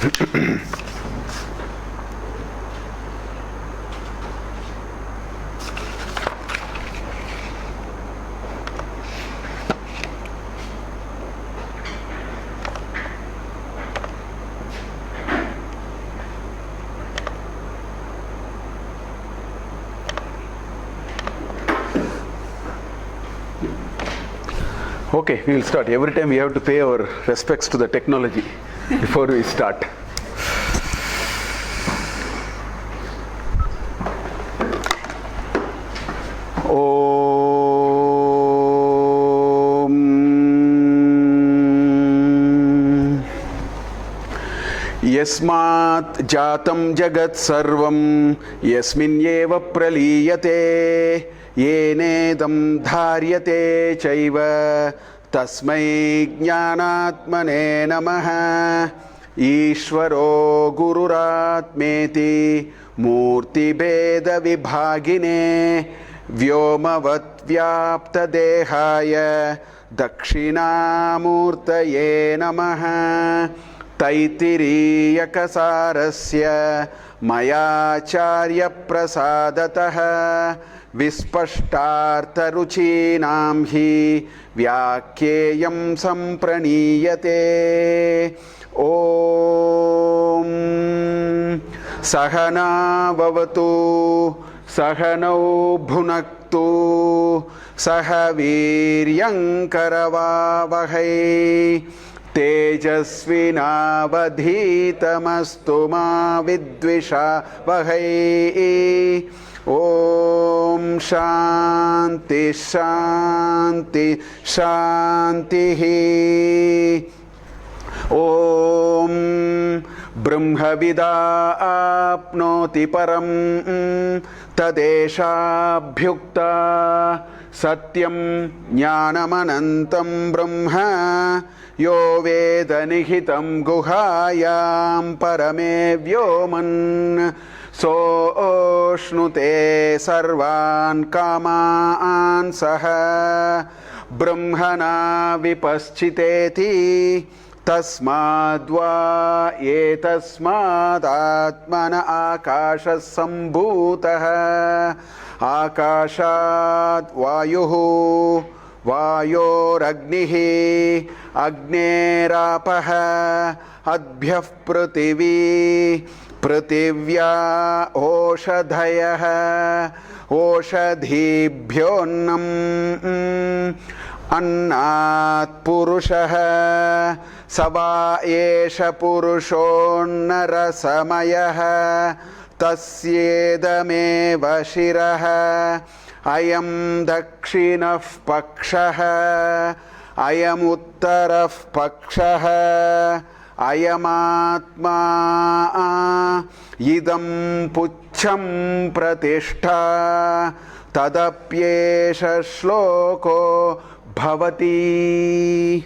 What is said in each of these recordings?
Okay, we will start. Every time we have to pay our respects to the technology before we start. Om Yasmat Jatam Jagat Sarvam Yasminyeva Praliyate Yenedam Dharyate Chaiva Tasmai Jnanatmane Namaha Ishvaro Gururatmeti Murti Beda Vibhagine Vyomavat Vyapta Dehaya Dakshinamurtaye Namaha Taittiriya Upanishad Mayacharya Prasadataha Vispashtartharuchinam hi Vyakyeyam sampraniyate. Om Sahana Vavatu Sahanau Bhunaktu Sahaviryam Karavavahai Tejasvinavadhitamastu ma vidvishavahai. Om Shanti Shanti Shanti. Om Brahmavida apnoti param tadeshabhyukta satyam jnanam anantam brahma yo veda nihitam guhayam parame vyoman Soshnute sarvan kamaan saha brahmana vipaschiteti tasmadva etasmad atmana akashas sambhutaha akashat vayuhu vayoragnihi agnerapaha adbhyah prativi Prativya oshadhayah oshadhibhyonnam annat purushah sava esha purushonnarasamayah tasyedameva shirah ayam dakshinah pakshah ayam uttarah pakshah Ayamatma idam pucham pratishtha tadapyesha shloko bhavati.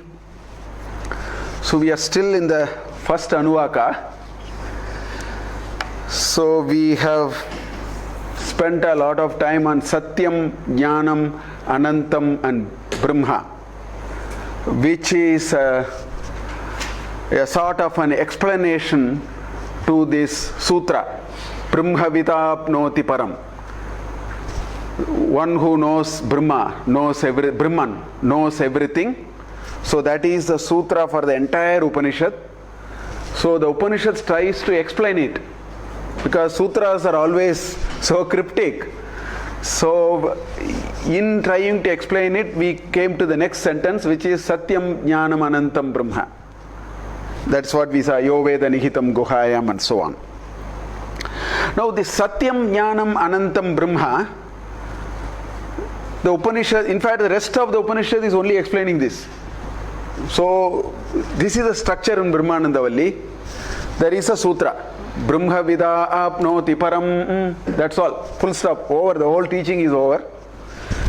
So we are still in the first anuvaka. So we have spent a lot of time on satyam, jnanam, anantam and brahma, which is a sort of an explanation to this sutra, Brahmavida param. One who knows Brahma, Brahman knows everything. So that is the sutra for the entire Upanishad. So the Upanishad tries to explain it, because sutras are always so cryptic. So in trying to explain it, we came to the next sentence, which is satyam jnanam anantam brahma. That's what we saw, yo veda nihitam guhayam and so on. Now the satyam jnanam anantam brahma, the Upanishad, in fact the rest of the Upanishad is only explaining this. So this is the structure in Brahmanada Valli. There is a sutra, Brahmavida apnoti param, that's all, full stop, over, the whole teaching is over.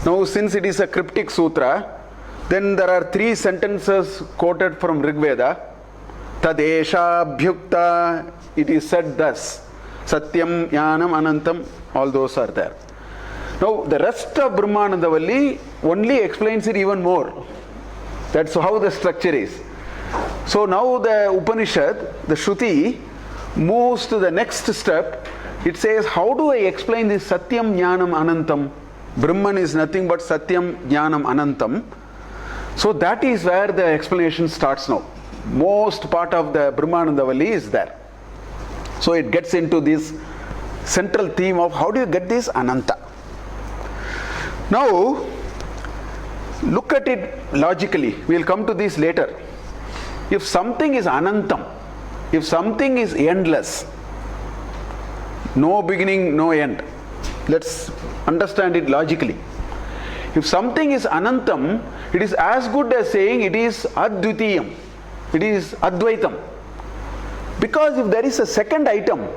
Now since it is a cryptic sutra, then there are 3 sentences quoted from Rig Veda. Tadesha bhyukta, it is said thus. Satyam, jnanam, anantam, all those are there. Now the rest of Brahmanada Valli only explains it even more. That's how the structure is. So now the Upanishad, the Shruti, moves to the next step. It says, how do I explain this satyam, jnanam, anantam? Brahman is nothing but satyam, jnanam, anantam. So that is where the explanation starts now. Most part of the Brahmanada Valli is there. So it gets into this central theme of how do you get this ananta. Now, look at it logically. We will come to this later. If something is anantam, if something is endless, no beginning, no end, let's understand it logically. If something is anantam, it is as good as saying it is advitiyam, it is advaitam. Because if there is a second item,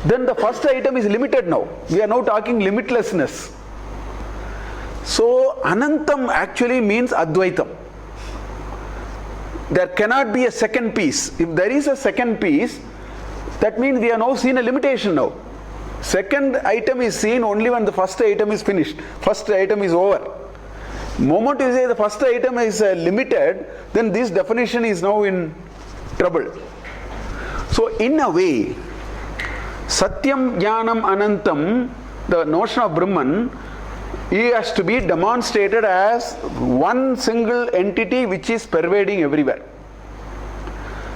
then the first item is limited now. We are now talking limitlessness. So anantam actually means advaitam. There cannot be a second piece. If there is a second piece, that means we have now seen a limitation now. Second item is seen only when the first item is finished. First item is over. Moment you say the first item is limited, then this definition is now in trouble. So in a way, satyam, jnanam, anantam, the notion of Brahman, it has to be demonstrated as one single entity which is pervading everywhere.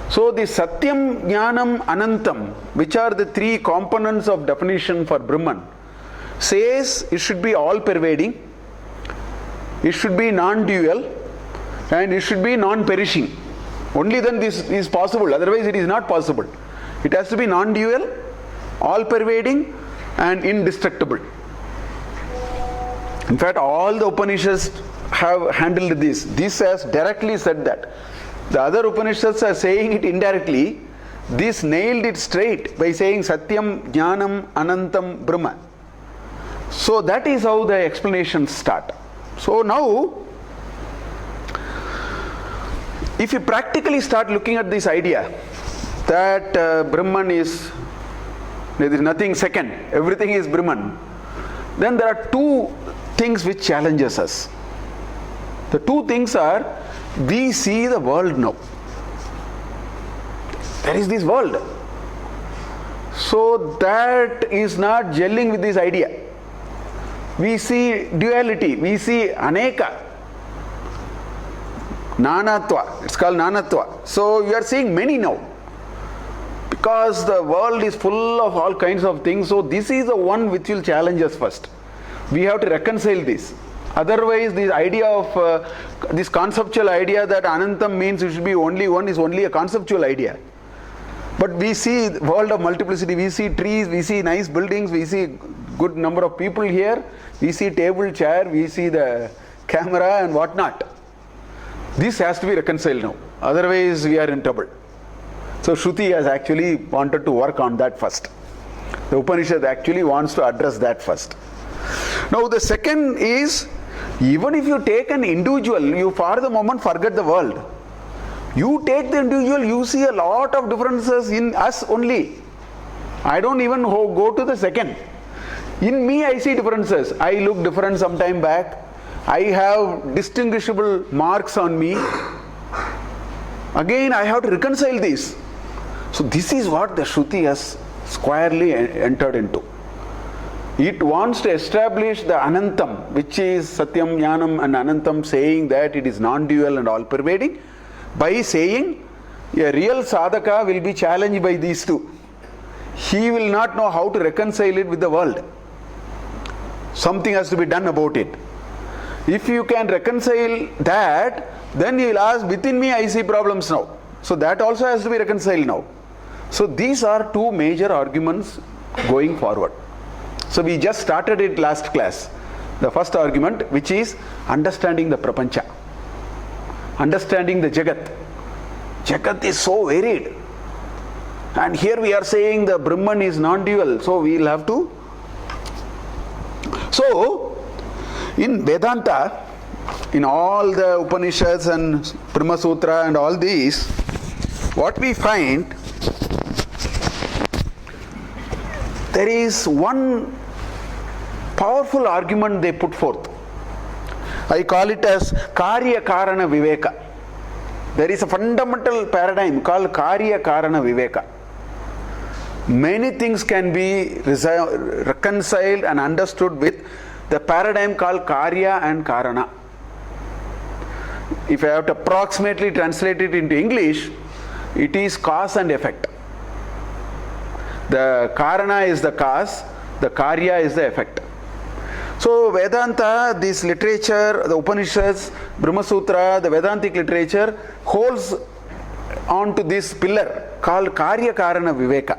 So the satyam, jnanam, anantam, which are the three components of definition for Brahman, says it should be all pervading, it should be non-dual, and it should be non-perishing. Only then this is possible, otherwise it is not possible. It has to be non-dual, all pervading, and indestructible. In fact, all the Upanishads have handled this. This has directly said that. The other Upanishads are saying it indirectly. This nailed it straight by saying satyam, jnanam, anantam, Brahma. So that is how the explanations start. So now, if you practically start looking at this idea that Brahman is, there is nothing second, everything is Brahman, then there are two things which challenges us. The two things are, we see the world now. There is this world. So that is not gelling with this idea. We see duality, we see aneka, nanatva, it's called nanatva. So we are seeing many now. Because the world is full of all kinds of things, so this is the one which will challenge us first. We have to reconcile this. Otherwise, this idea of, this conceptual idea that anantam means it should be only one is only a conceptual idea. But we see the world of multiplicity, we see trees, we see nice buildings, we see good number of people here, we see table, chair, we see the camera and whatnot. This has to be reconciled now. Otherwise, we are in trouble. So Shruti has actually wanted to work on that first. The Upanishad actually wants to address that first. Now the second is, even if you take an individual, you for the moment forget the world. You take the individual, you see a lot of differences in us only. I don't even go to the second. In me I see differences. I look different some time back. I have distinguishable marks on me. Again I have to reconcile this. So this is what the Shruti has squarely entered into. It wants to establish the anantam, which is satyam, jnanam and anantam, saying that it is non-dual and all-pervading, by saying a real sadhaka will be challenged by these two. He will not know how to reconcile it with the world. Something has to be done about it. If you can reconcile that, then he will ask, within me I see problems now. So that also has to be reconciled now. So these are two major arguments going forward. So we just started it last class. The first argument, which is understanding the prapancha, understanding the jagat. Jagat is so varied. And here we are saying the Brahman is non-dual. So we will have to. So in Vedanta, in all the Upanishads and Brahma Sutra and all these, what we find, there is one powerful argument they put forth. I call it as Karya Karana Viveka. There is a fundamental paradigm called Karya Karana Viveka. Many things can be reconciled and understood with the paradigm called Karya and Karana. If I have to approximately translate it into English, it is cause and effect. The Karana is the cause, the Karya is the effect. So Vedanta, this literature, the Upanishads, Brahma Sutra, the Vedantic literature holds on to this pillar called Karya Karana Viveka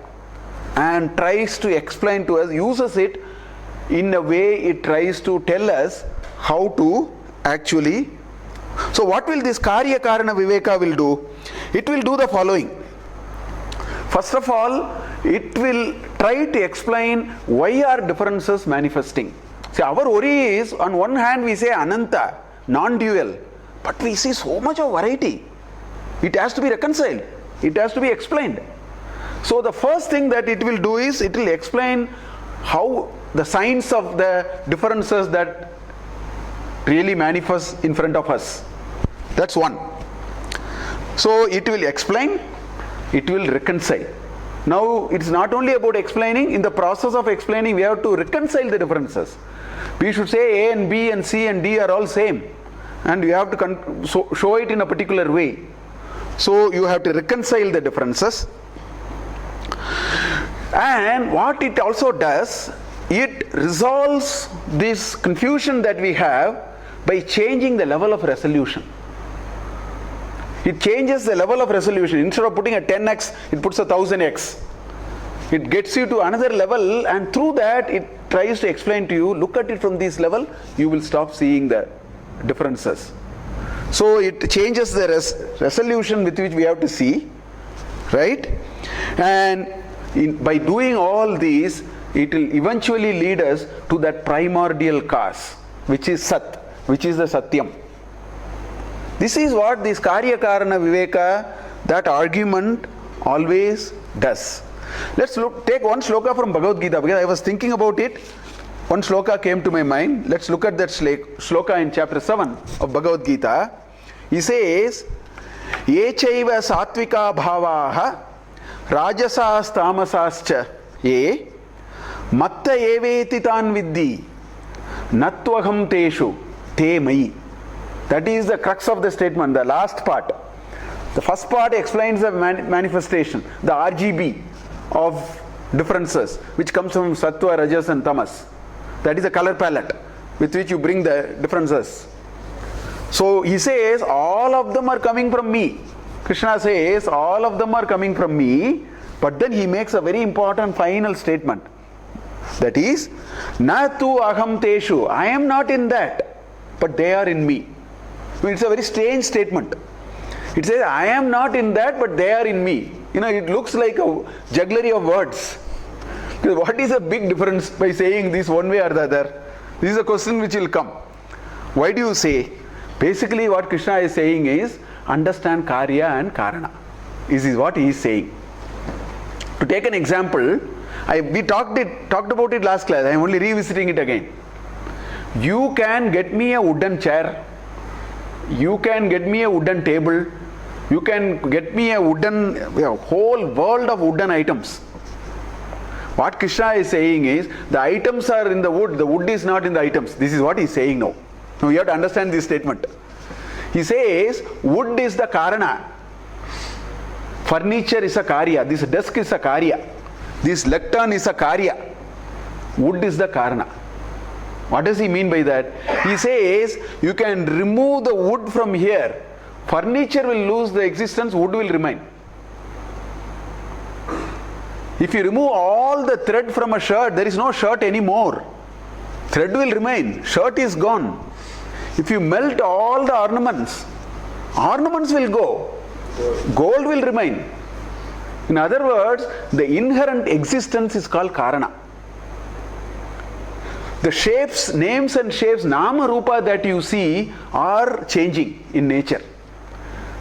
and tries to explain to us, uses it in a way it tries to tell us how to actually. So what will this Karya Karana Viveka will do? It will do the following. First of all, it will try to explain why are differences manifesting. See, our worry is, on one hand we say ananta, non-dual, but we see so much of variety. It has to be reconciled. It has to be explained. So the first thing that it will do is, it will explain how the signs of the differences that really manifest in front of us. That's one. So it will explain, it will reconcile. Now it's not only about explaining, in the process of explaining we have to reconcile the differences. We should say A and B and C and D are all same, and you have to show it in a particular way. So you have to reconcile the differences. And what it also does, it resolves this confusion that we have by changing the level of resolution. It changes the level of resolution. Instead of putting a 10x, it puts a 1000x. It gets you to another level, and through that it tries to explain to you, look at it from this level, you will stop seeing the differences. So it changes the resolution with which we have to see, right? And by doing all these, it will eventually lead us to that primordial cause, which is Sat, which is the Satyam. This is what this Karya Karana Viveka, that argument always does. Let's take one sloka from Bhagavad Gita, because I was thinking about it. One sloka came to my mind. Let's look at that sloka in chapter 7 of Bhagavad Gita. He says, Yechaiva satvika bhavaha rajasas tamasascha ye matta eveti tan viddhi natvaham teshu te mai. That is the crux of the statement, the last part. The first part explains the manifestation, the RGB of differences, which comes from Sattva, Rajas and Tamas. That is the color palette with which you bring the differences. So he says, all of them are coming from me. Krishna says, all of them are coming from me, but then he makes a very important final statement. That is, na tu aham teshu, I am not in that, but they are in me. It's a very strange statement. It says, I am not in that, but they are in me. It looks like a jugglery of words. Because what is a big difference by saying this one way or the other? This is a question which will come. Why do you say? Basically what Krishna is saying is, understand Karya and Karana. This is what he is saying. To take an example, we talked about it last class. I am only revisiting it again. You can get me a wooden chair. You can get me a wooden table. You can get me a wooden, whole world of wooden items. What Krishna is saying is, the items are in the wood is not in the items. This is what he is saying now. Now you have to understand this statement. He says, wood is the Karana. Furniture is a Karya. This desk is a Karya. This lectern is a Karya. Wood is the Karana. What does he mean by that? He says, you can remove the wood from here. Furniture will lose the existence, wood will remain. If you remove all the thread from a shirt, there is no shirt anymore. Thread will remain, shirt is gone. If you melt all the ornaments, ornaments will go. Gold will remain. In other words, the inherent existence is called Karana. The shapes, names and shapes, Nama Rupa that you see are changing in nature.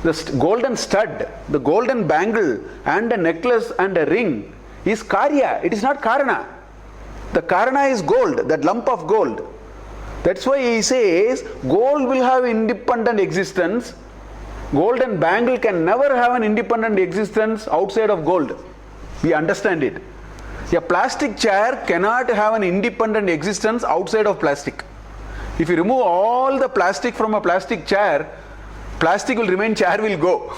The golden stud, the golden bangle and a necklace and a ring is Karya. It is not Karana. The Karana is gold, that lump of gold. That's why he says gold will have independent existence. Golden bangle can never have an independent existence outside of gold. We understand it. A plastic chair cannot have an independent existence outside of plastic. If you remove all the plastic from a plastic chair, plastic will remain, chair will go.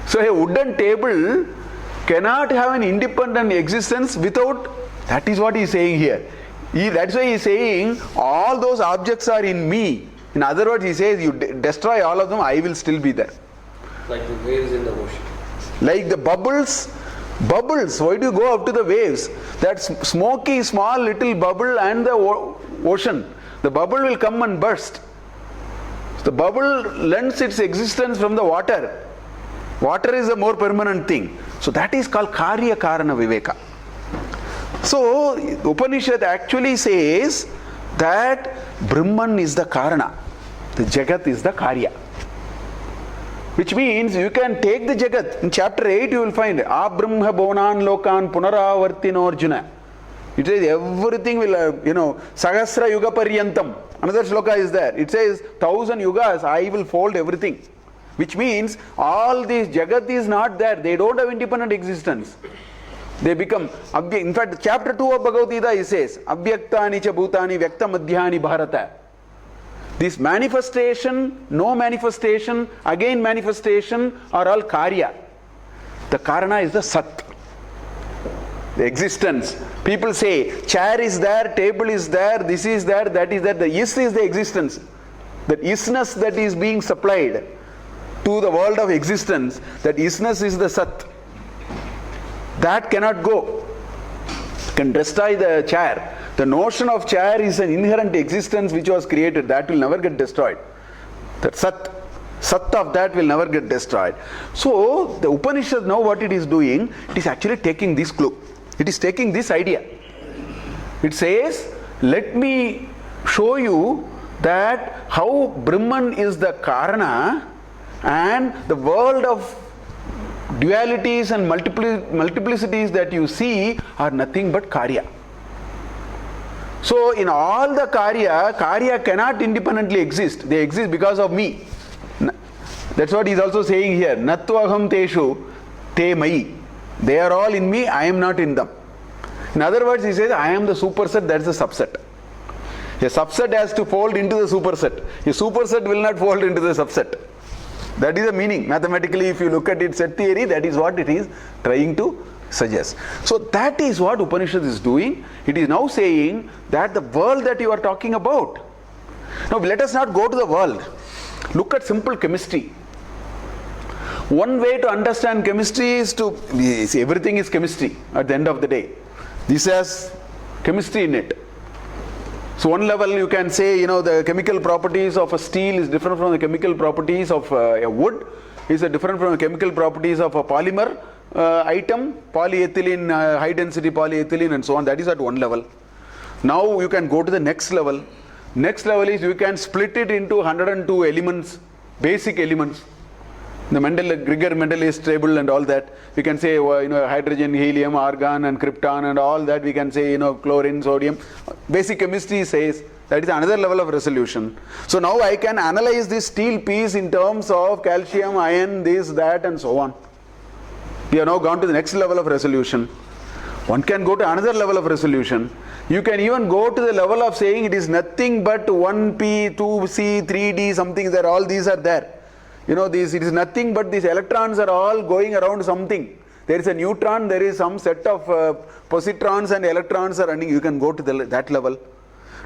So a wooden table cannot have an independent existence without, that is what he is saying here. That's why he is saying all those objects are in me. In other words, he says you destroy all of them, I will still be there. Like the waves in the ocean. Like the bubbles. Bubbles, why do you go up to the waves? That smoky small little bubble and the ocean. The bubble will come and burst. The bubble lends its existence from the water. Water is a more permanent thing. So that is called Karya Karana Viveka. So Upanishad actually says that Brahman is the Karana. The Jagat is the Karya. Which means you can take the Jagat. In chapter 8 you will find Abrahma Bonan Lokan Punaravartino Arjuna. It says everything will, Sahasra Yuga Paryantam. Another sloka is there. It says 1000 yugas I will fold everything. Which means all this Jagat is not there. They don't have independent existence. They become, in fact chapter 2 of Bhagavad Gita he says, Abhyaktani cha bhutani vyakta madhyani bharata. This manifestation, no manifestation, again manifestation are all Karya. The Karana is the Sat. The existence. People say, chair is there, table is there, this is there, that is there. The is the existence. That isness that is being supplied to the world of existence, that isness is the Sat. That cannot go. Can destroy the chair. The notion of chair is an inherent existence which was created. That will never get destroyed. That Sat of that will never get destroyed. So the Upanishad now what it is doing, it is actually taking this clue. It is taking this idea. It says, let me show you that how Brahman is the Karana and the world of dualities and multiplicities that you see are nothing but Karya. So in all the Karya cannot independently exist. They exist because of me. That's what he is also saying here. Natvaham teshu te mai. They are all in me, I am not in them. In other words, he says, I am the superset, that's the subset. A subset has to fold into the superset. A superset will not fold into the subset. That is the meaning. Mathematically, if you look at it, set theory, that is what it is trying to suggest. So that is what Upanishad is doing. It is now saying that the world that you are talking about. Now let us not go to the world. Look at simple chemistry. One way to understand chemistry is to see everything is chemistry at the end of the day. This has chemistry in it. So one level you can say, the chemical properties of a steel is different from the chemical properties of a wood, is different from the chemical properties of a polymer item, polyethylene, high density polyethylene and so on. That is at one level. Now you can go to the next level. Next level is you can split it into 102 elements, basic elements. The Grigor Mendele's table and all that. We can say, hydrogen, helium, argon and krypton and all that. We can say, chlorine, sodium. Basic chemistry says that is another level of resolution. So now I can analyze this steel piece in terms of calcium, iron, this, that and so on. We have now gone to the next level of resolution. One can go to another level of resolution. You can even go to the level of saying it is nothing but 1p, 2c, 3d, something there. All these are there. It is nothing but these electrons are all going around something. There is a neutron, there is some set of positrons and electrons are running. You can go to that level.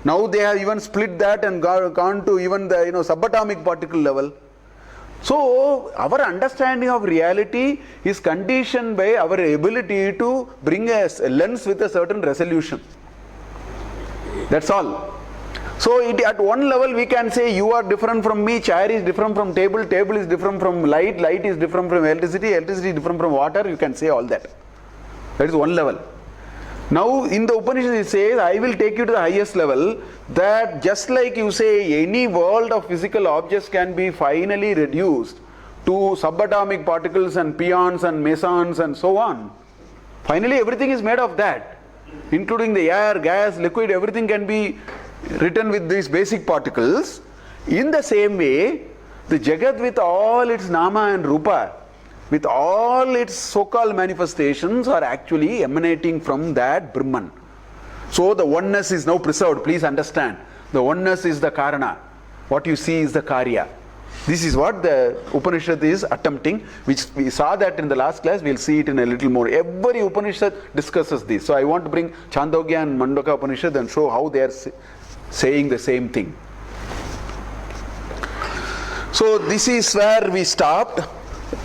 Now they have even split that and gone to even the subatomic particle level. So our understanding of reality is conditioned by our ability to bring a lens with a certain resolution. That's all. So at one level we can say you are different from me, chair is different from table, table is different from light, light is different from electricity, electricity is different from water. You can say all that. That is one level. Now in the Upanishad it says, I will take you to the highest level, that just like you say any world of physical objects can be finally reduced to subatomic particles and pions and mesons and so on. Finally everything is made of that, including the air, gas, liquid, everything can be written with these basic particles. In the same way, The Jagat with all its nama and rupa, with all its so-called manifestations, are actually emanating from that Brahman. So the oneness is now preserved. Please understand. The oneness is the karana. What you see is the karya. This is what the Upanishad is attempting, which we saw that in the last class. We'll see it in a little more. Every Upanishad discusses this. So I want to bring Chandogya and Mundakopanisad and show how they are saying the same thing. So this is where we stopped.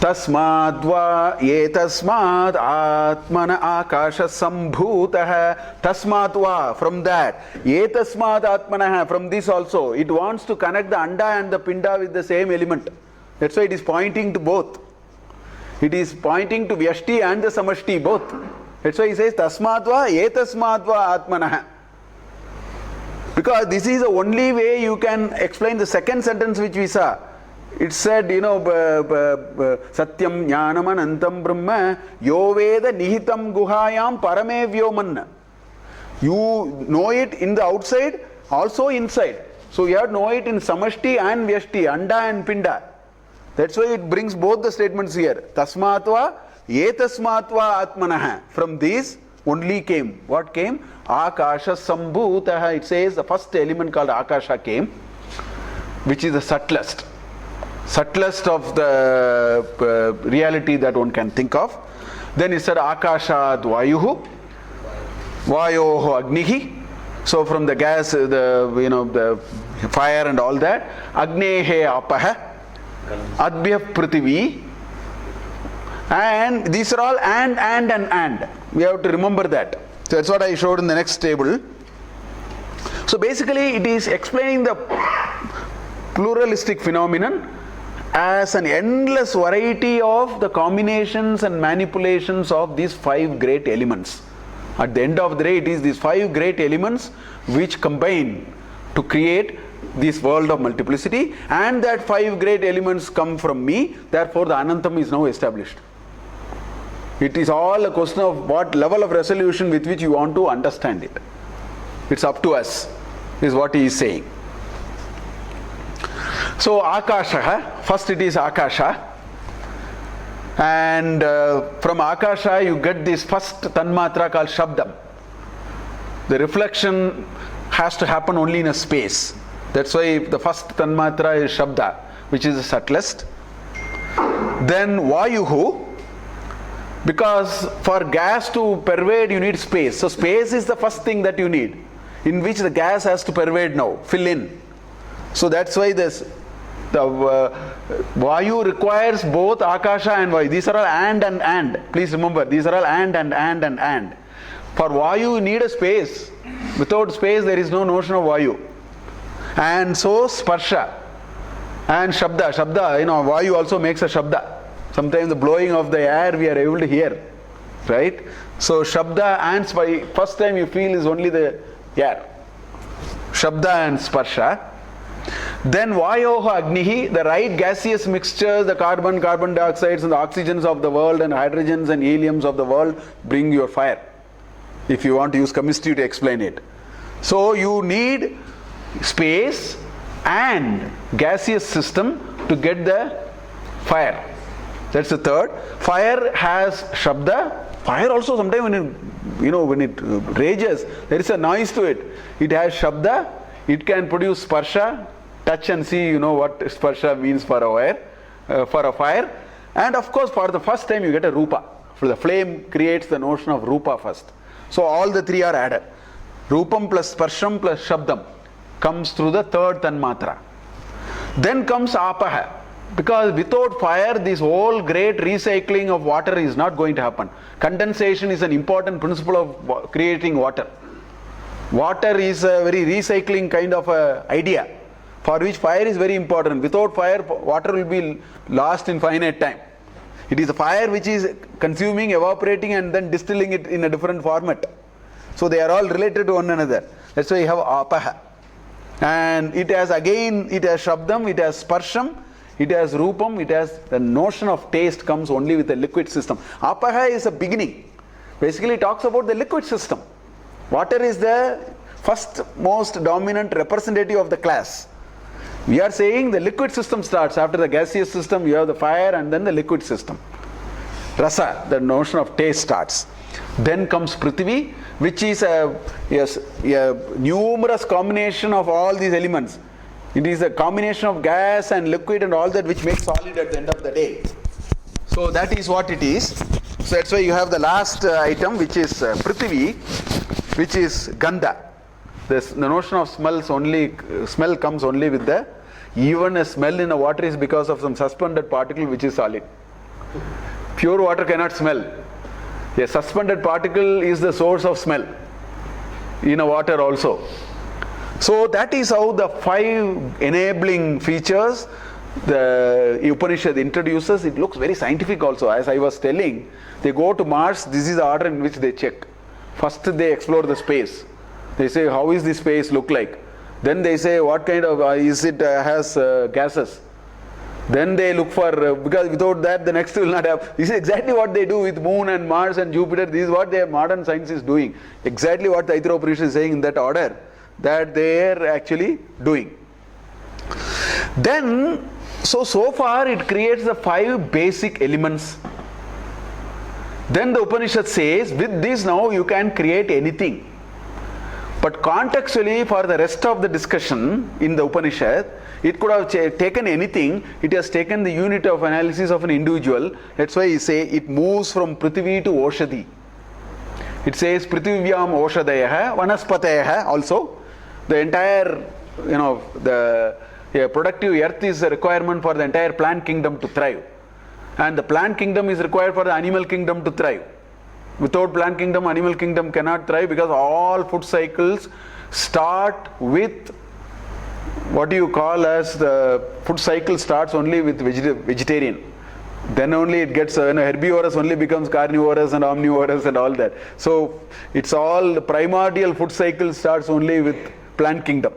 Tasmadva etasmad atmana akasha sambhutah. Tasmadva, from that. Etasmad atmana, from this also. It wants to connect the anda and the pinda with the same element. That's why it is pointing to both. It is pointing to vyashti and the samashti both. That's why he says tasmadva etasmadva atmana. Because this is the only way you can explain the second sentence which we saw. It said, satyam jnanam anantam brahma yo veda nihitam guhayam parame vyoman. You know it in the outside, also inside. So you have to know it in samashti and vyashti, anda and pinda. That's why it brings both the statements here. Tasmatva, etasmatva atmanah. From these only came. What came? Akasha sambhutah. It says the first element called Akasha came, which is the subtlest of the reality that one can think of. Then it said Akashad Vayuhu, Vayoho Agnihi. So from the gas, the fire and all that. Agnehe Apaha, Adbhyah Prithvi. And these are all and. We have to remember that. So that's what I showed in the next table. So basically it is explaining the pluralistic phenomenon as an endless variety of the combinations and manipulations of these five great elements. At the end of the day, it is these five great elements which combine to create this world of multiplicity, and that five great elements come from me. Therefore the anantam is now established. It is all a question of what level of resolution with which you want to understand it. It's up to us, is what he is saying. So Akasha, first it is Akasha, and from Akasha you get this first tanmatra called Shabdam. The reflection has to happen only in a space. That's why the first tanmatra is Shabda, which is the subtlest. Then Vayuhu, because for gas to pervade you need space. So space is the first thing that you need, in which the gas has to pervade now, fill in. So that's why the Vayu requires both Akasha and Vayu. These are all and. Please remember, these are all and. For Vayu you need a space. Without space there is no notion of Vayu. And so Sparsha and Shabda. Vayu also makes a Shabda. Sometimes the blowing of the air we are able to hear. Right? So Shabda and first time you feel is only the air. Shabda and Sparsha. Then Vayoha Agnihi, the right gaseous mixtures, the carbon dioxides and the oxygens of the world and hydrogens and heliums of the world bring your fire. If you want to use chemistry to explain it. So you need space and gaseous system to get the fire. That's the third. Fire has Shabda. Fire also sometimes when it rages, there is a noise to it. It has Shabda. It can produce Sparsha. Touch and see, what Sparsha means for a fire. And of course, for the first time you get a Rupa. For the flame creates the notion of Rupa first. So all the three are added. Rupam plus Sparsham plus Shabdam comes through the third Tanmatra. Then comes Apaha. Because without fire, this whole great recycling of water is not going to happen. Condensation is an important principle of creating water. Water is a very recycling kind of idea, for which fire is very important. Without fire, water will be lost in finite time. It is the fire which is consuming, evaporating and then distilling it in a different format. So they are all related to one another. That's why you have Apaha. And it has Shabdam, it has Sparsham, it has Rupam, it has the notion of taste comes only with the liquid system. Apaha is a beginning. Basically it talks about the liquid system. Water is the first most dominant representative of the class. We are saying the liquid system starts. After the gaseous system, you have the fire and then the liquid system. Rasa, the notion of taste starts. Then comes Prithvi, which is a numerous combination of all these elements. It is a combination of gas and liquid and all that which makes solid at the end of the day. So that is what it is. So that's why you have the last item, which is Prithvi, which is Gandha. The notion of smell comes only with even a smell in a water is because of some suspended particle which is solid. Pure water cannot smell. A suspended particle is the source of smell in a water also. So that is how the 5 enabling features the Upanishad introduces. It looks very scientific also. As I was telling, they go to Mars, this is the order in which they check. First they explore the space. They say, how is this space look like? Then they say, what kind of, is it has gases? Then they look for, because without that the next will not have. This is exactly what they do with Moon and Mars and Jupiter. This is what their modern science is doing. Exactly what Taittiriya Upanishad is saying in that order, that they are actually doing. Then, so far it creates the 5 basic elements. Then the Upanishad says, with this now you can create anything. But contextually, for the rest of the discussion in the Upanishad, it could have taken anything. It has taken the unit of analysis of an individual. That's why he say it moves from Prithvi to Oshadhi. It says Prithvivyam Oshadayaha, Vanaspatayaha also. The entire, the productive earth is a requirement for the entire plant kingdom to thrive. And the plant kingdom is required for the animal kingdom to thrive. Without plant kingdom, animal kingdom cannot thrive, because all food cycles start with what you call as the food cycle starts only with vegetarian. Then only it gets herbivorous only becomes carnivorous and omnivorous and all that. So it's all the primordial food cycle starts only with plant kingdom.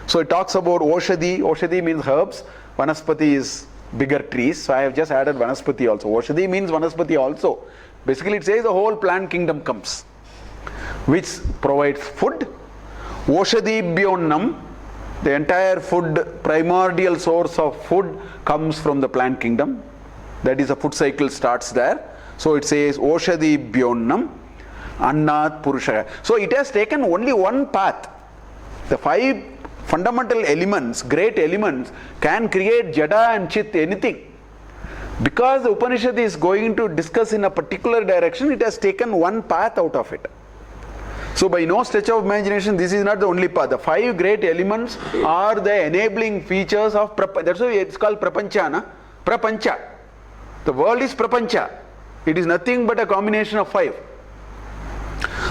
So it talks about Oshadhi. Oshadhi means herbs. Vanaspati is bigger trees. So I have just added Vanaspati also. Oshadhi means Vanaspati also. Basically it says the whole plant kingdom comes, which provides food. Oshadibhyonnam, the entire food, primordial source of food comes from the plant kingdom. That is, the food cycle starts there. So it says Oshadibhyonnam Annat Purushaya. So it has taken only one path. The 5 fundamental elements, great elements, can create Jada and Chit, anything. Because the Upanishad is going to discuss in a particular direction, it has taken one path out of it. So by no stretch of imagination, this is not the only path. The 5 great elements are the enabling features of Prapancha. That's why it's called Prapancha, na? Prapancha. The world is Prapancha. It is nothing but a combination of 5.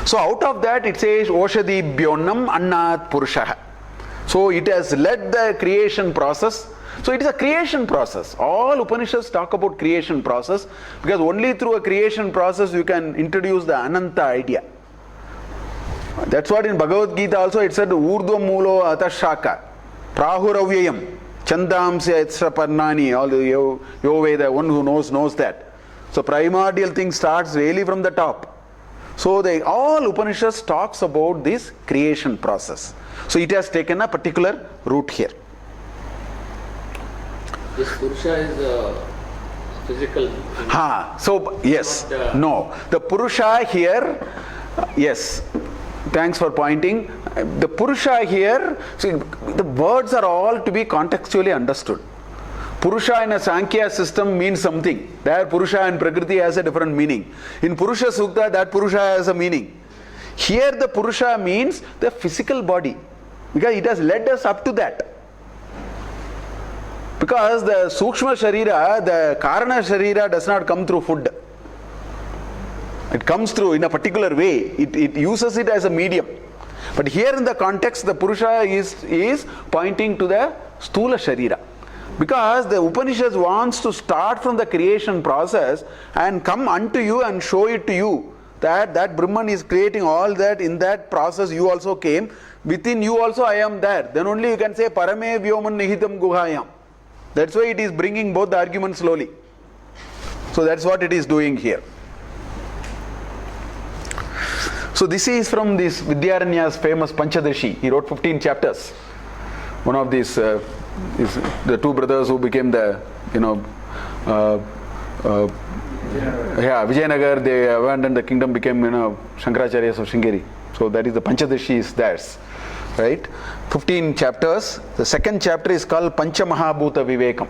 So out of that it says Oshadibhyonnam Annat Purushaha. So it has led the creation process. So it is a creation process. All Upanishads talk about creation process, because only through a creation process you can introduce the Ananta idea. That's what in Bhagavad Gita also it said Urdhva Mulo Atashaka Prahuravyayam Chandamsya Etsraparnani. All the Yoveda, one who knows that. So primordial thing starts really from the top. So all Upanishads talks about this creation process. So it has taken a particular route here. This Purusha is a physical. So yes, no. The Purusha here, yes. Thanks for pointing. The Purusha here, see, the words are all to be contextually understood. Purusha in a Sankhya system means something. There Purusha and Prakriti has a different meaning. In Purusha Sukta, that Purusha has a meaning. Here the Purusha means the physical body, because it has led us up to that. Because the Sukshma Sharira, the Karana Sharira does not come through food. It comes through in a particular way. It uses it as a medium. But here in the context, the Purusha is pointing to the Stula Sharira. Because the Upanishads wants to start from the creation process and come unto you and show it to you that Brahman is creating all that. In that process you also came. Within you also I am there. Then only you can say Parame Vyoman Nihitam Guhayam. That's why it is bringing both the arguments slowly. So that's what it is doing here. So this is from this Vidyaranya's famous Panchadashi. He wrote 15 chapters. One of these is the two brothers who became the, Vijayanagar, they abandoned the kingdom, became, Shankaracharyas of Sringeri. So that is the Panchadashi is theirs, right? 15 chapters. The second chapter is called Panchamahabhuta Vivekam.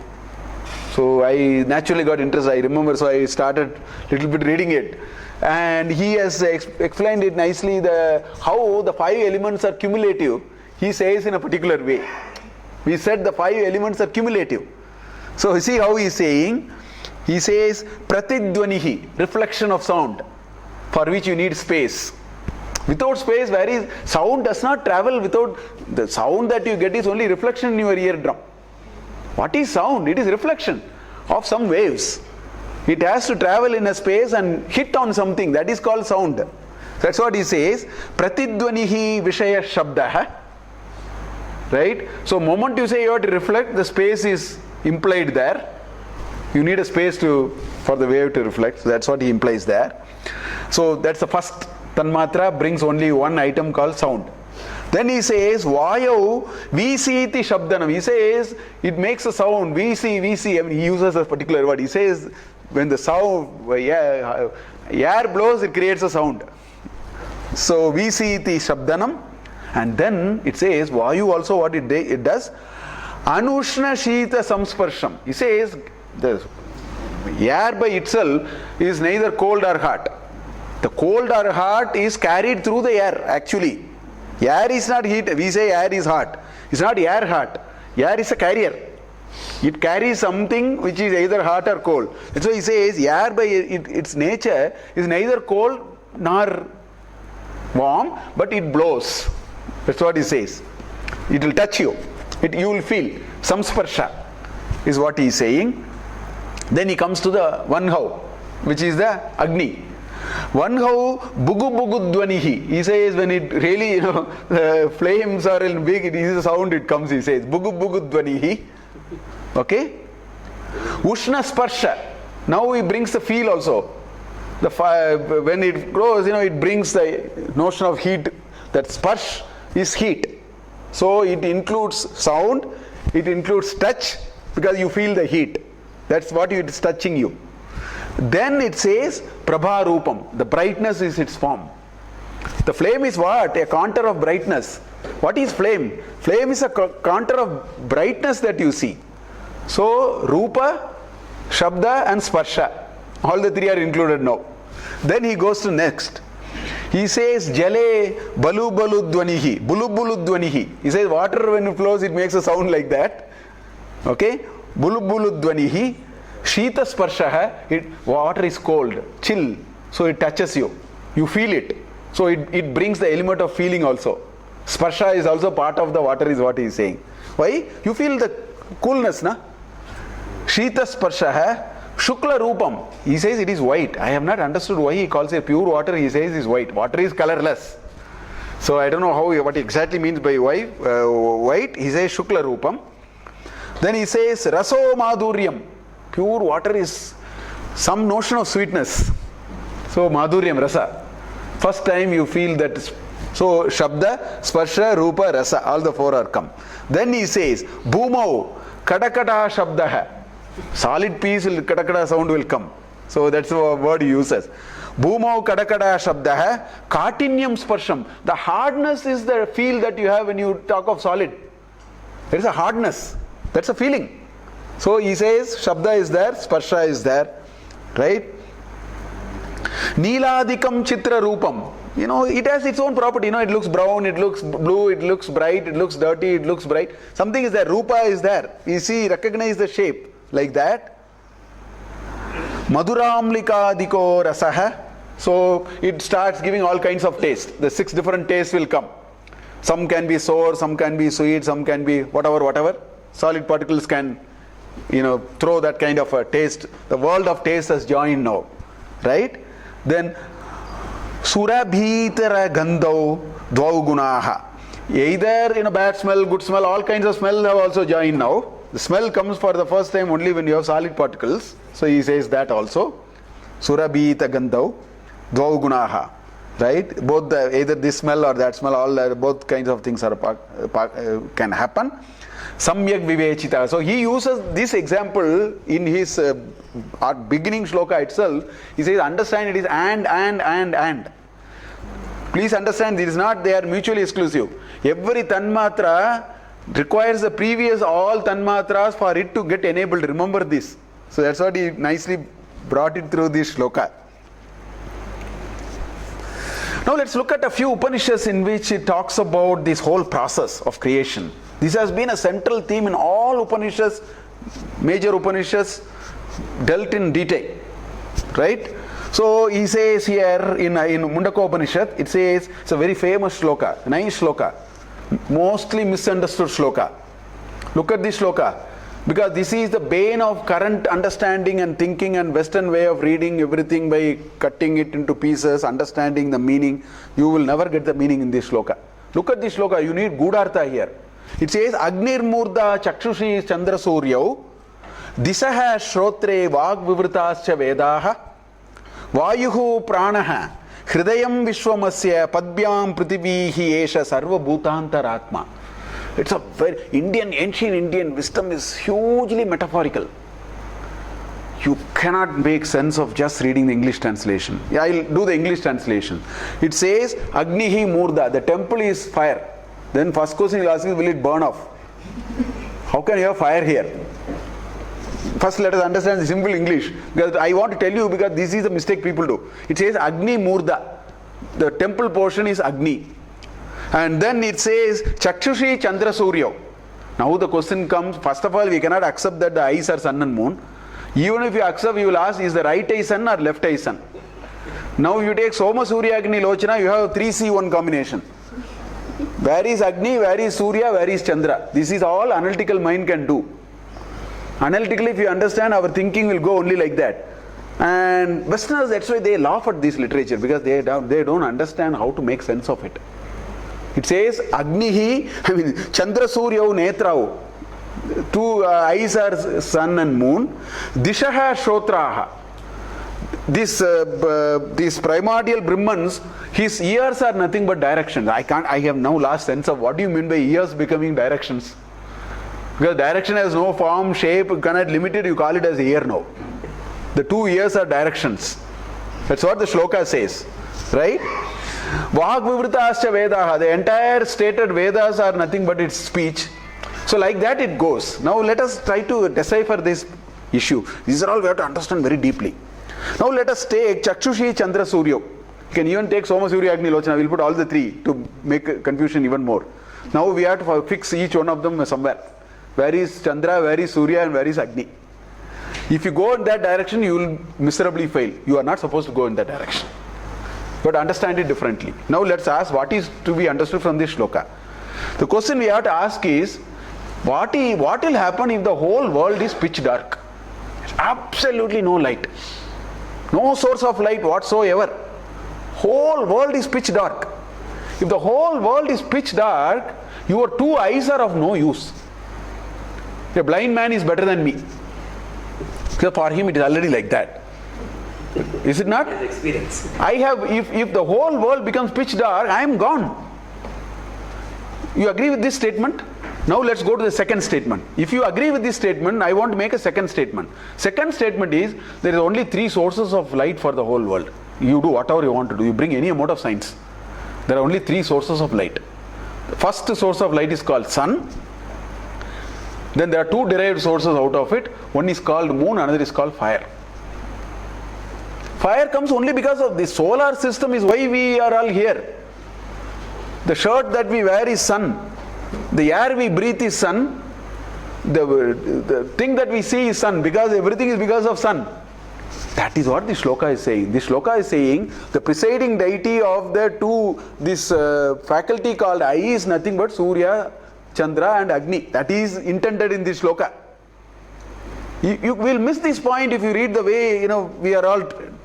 So I naturally got interested. I remember, so I started little bit reading it, and he has explained it nicely. How the 5 elements are cumulative. He says in a particular way. We said the 5 elements are cumulative. So you see how he is saying. He says pratidvanihi, reflection of sound, for which you need space. Without space, where is sound does not travel without the sound that you get is only reflection in your eardrum. What is sound? It is reflection of some waves. It has to travel in a space and hit on something. That is called sound. That's what he says. Pratidvanihi vishaya shabdah. Right? So moment you say you have to reflect, the space is implied there. You need a space for the wave to reflect. So that's what he implies there. So that's the first tanmatra, brings only one item called sound. Then he says, Vayu visiti shabdanam. He says, it makes a sound. Visi. I mean, he uses a particular word. He says, when the sound, air blows, it creates a sound. So, visiti shabdanam. And then it says, Vayu also what it does, anushna shita samsparsham. He says, the air by itself is neither cold or hot. The cold or hot is carried through the air actually. Air is not heat. We say air is hot. It's not air hot. Air is a carrier. It carries something which is either hot or cold. That's why he says air by its nature is neither cold nor warm, but it blows. That's what he says. It will touch you. You will feel. Samsparsha is what he is saying. Then he comes to the one how, which is the Agni. One how bugu bugu dvanihi. He says when it really, the flames are in big, it is a sound it comes, he says. Bugu bugu dvanihi. Okay? Ushna sparsha. Now he brings the feel also. The fire, when it grows, it brings the notion of heat. That sparsh is heat. So it includes sound, it includes touch, because you feel the heat. That's what it is touching you. Then it says Prabha Rupam. The brightness is its form. The flame is what? A counter of brightness. What is flame? Flame is a counter of brightness that you see. So Rupa, Shabda and Sparsha. All the three are included now. Then he goes to next. He says Jale Balu Balu Dvanihi. Bulu Bulu Dvanihi. He says water when it flows it makes a sound like that. Okay? Bulu Bulu Dvanihi. Shita Sparsha, water is cold, chill, so it touches you. You feel it. So it brings the element of feeling also. Sparsha is also part of the water is what he is saying. Why? You feel the coolness, na? Shita Sparsha, Shukla Rupam. He says it is white. I have not understood why he calls it pure water. He says it is white. Water is colorless. So I don't know what he exactly means by white. He says Shukla Rupam. Then he says Raso Madhuryam. Pure water is some notion of sweetness. So Madhuryam, Rasa. First time you feel that. So Shabda, Sparsha, Rupa, Rasa. All the four are come. Then he says Bhumau, Kadakata Shabdaha. Solid piece, Kadakata sound will come. So that's the word he uses. Bhumau Kadakata Shabdaha, Katinyam Sparsham. The hardness is the feel that you have when you talk of solid. There is a hardness. That's a feeling. So he says Shabda is there, Sparsha is there, right? Neeladikam Chitra Rupam. It has its own property. It looks brown, it looks blue, it looks bright, it looks dirty, it looks bright. Something is there. Rupa is there. You see, recognize the shape like that. Madhuramlika Diko Rasaha. So it starts giving all kinds of taste. The 6 different tastes will come. Some can be sour, some can be sweet, some can be whatever. Solid particles can throw that kind of a taste. The world of taste has joined now, right? Then Surabhitara Gandhau Dvau Gunaha. Either bad smell, good smell, all kinds of smell have also joined now. The smell comes for the first time only when you have solid particles. So he says that also. Surabhita Gandhau Dvau Gunaha. right? Both either this smell or that smell, both kinds of things can happen. Samyak vivechita. So he uses this example in his beginning shloka itself. He says, understand it is and. Please understand, it is not, they are mutually exclusive. Every tanmatra requires the previous all tanmatras for it to get enabled. Remember this. So that's what he nicely brought it through this shloka. Now let's look at a few Upanishads in which it talks about this whole process of creation. This has been a central theme in all Upanishads, major Upanishads, dealt in detail. Right? So he says here in Mundakopanisad, it says, it's a very famous shloka, nice shloka, mostly misunderstood shloka. Look at this shloka, because this is the bane of current understanding and thinking and Western way of reading everything by cutting it into pieces, understanding the meaning. You will never get the meaning in this shloka. Look at this shloka, you need Gudhartha here. It says, Agnir Murda Chakshushi Chandra Suryau Disaha Shrotre Vag Vivritascha Vedaha Vayuhu Pranaha Hridayam Vishwamasya Padbyam Prithivihi Esha Sarva Bhutantaratma. It's a very ancient Indian wisdom is hugely metaphorical. You cannot make sense of just reading the English translation. Yeah, I'll do the English translation. It says Agnihi Murda, the temple is fire. Then first question you'll ask is, will it burn off? How can you have fire here? First let us understand the simple English, because I want to tell you, because this is a mistake people do. It says Agni Murda. The temple portion is Agni. And then it says Chakshushi Chandra Suryo. Now the question comes, first of all, we cannot accept that the eyes are sun and moon. Even if you accept, you will ask, is the right eye sun or left eye sun? Now if you take Soma Surya Agni Lochana, you have 3C1 combination. Where is Agni, where is Surya, where is Chandra? This is all analytical mind can do. Analytically, if you understand, our thinking will go only like that. And Westerners, that's why they laugh at this literature, because they don't understand how to make sense of it. It says Agnihi, Chandra Suryau Netrau. Two eyes are sun and moon. Dishaha Shrotraha. These primordial Brahmans, his ears are nothing but directions. I have now lost sense of what do you mean by ears becoming directions. Because direction has no form, shape, cannot limit it, you call it as ear now. The two ears are directions. That's what the shloka says. Right? Vag Vivritascha Vedaha, the entire stated Vedas are nothing but its speech. So like that it goes. Now let us try to decipher this issue. These are all we have to understand very deeply. Now let us take Chakshushi Chandra Suryo. You can even take Soma Surya Agni Lochana. We'll put all the three to make confusion even more. Now we have to fix each one of them somewhere. Where is Chandra, where is Surya, and where is Agni? If you go in that direction, you will miserably fail. You are not supposed to go in that direction. But understand it differently. Now let's ask what is to be understood from this shloka. The question we have to ask is, what will happen if the whole world is pitch dark? Absolutely no light. No source of light whatsoever. Whole world is pitch dark. If the whole world is pitch dark, your two eyes are of no use. A blind man is better than me. So for him it is already like that. Is it not? His experience. If the whole world becomes pitch dark, I am gone. You agree with this statement? Now let's go to the second statement. If you agree with this statement, I want to make a second statement. Second statement is, there is only three sources of light for the whole world. You do whatever you want to do. You bring any amount of science. There are only three sources of light. The first source of light is called sun. Then there are two derived sources out of it. One is called moon, another is called fire. Fire comes only because of the solar system is why we are all here. The shirt that we wear is sun. The air we breathe is sun. The thing that we see is sun, because everything is because of sun. That is what the shloka is saying. The shloka is saying the presiding deity of this faculty called eye is nothing but Surya, Chandra and Agni. That is intended in this shloka. You will miss this point if you read the way we are all